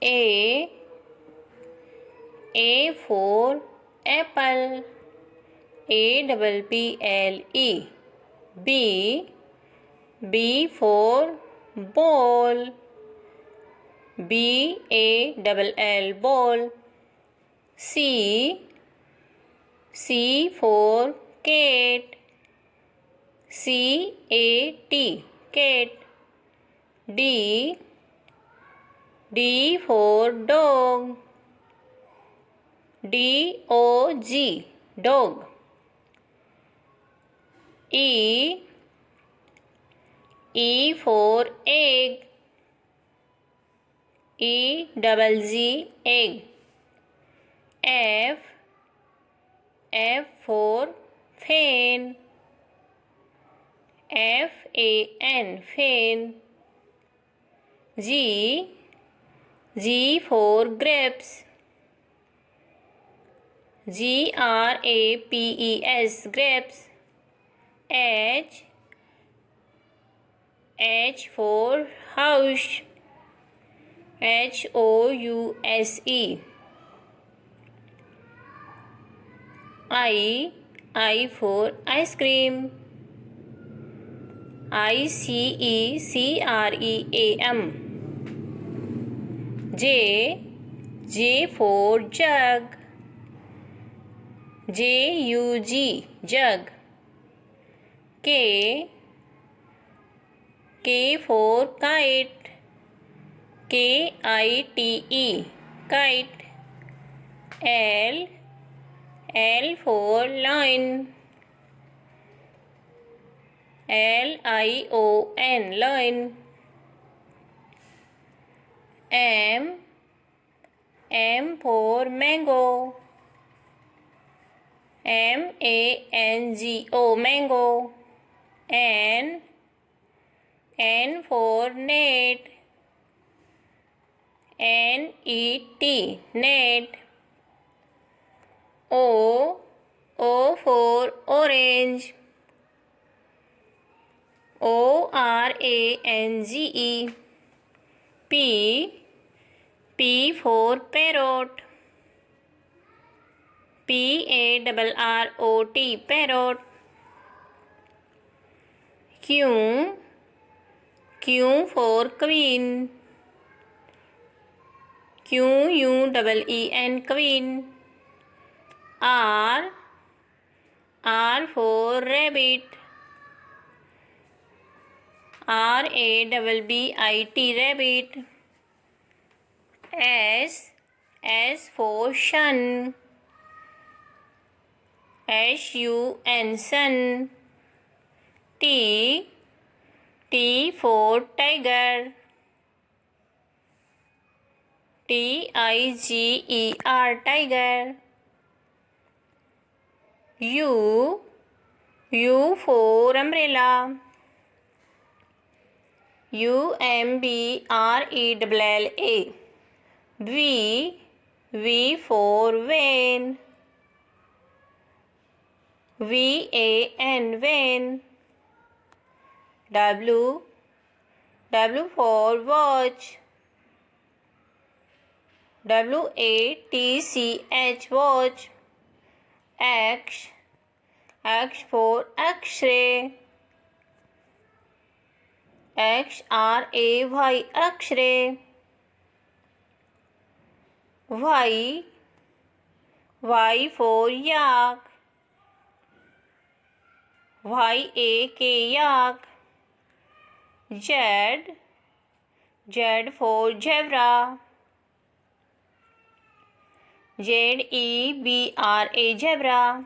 A for apple. APPLE. B for ball. BALL ball. C for cat. CAT cat. D for dog. DOG dog. E for egg. EGG egg. F for fan. FAN fan. G for grapes. GRAPES grapes. H for house. HOUSE. I for ice cream. ICECREAM. J for jug. JUG jug. K for kite. KITE kite. L for lion. LION lion. M for mango. MANGO mango. N for net. NET net. O for orange. ORANGE. P for parrot. PARROT parrot. Q for queen. QUEN queen. R for rabbit. RABBIT rabbit. S for sun. SUN sun. T for tiger. TIGER tiger. U for umbrella. UMBRELLA. V for van. VAN van. W for watch. WATCH watch. X for X-ray. XRAY X-ray. Y for yak. YAK yak. Z for zebra. ZEBRA zebra.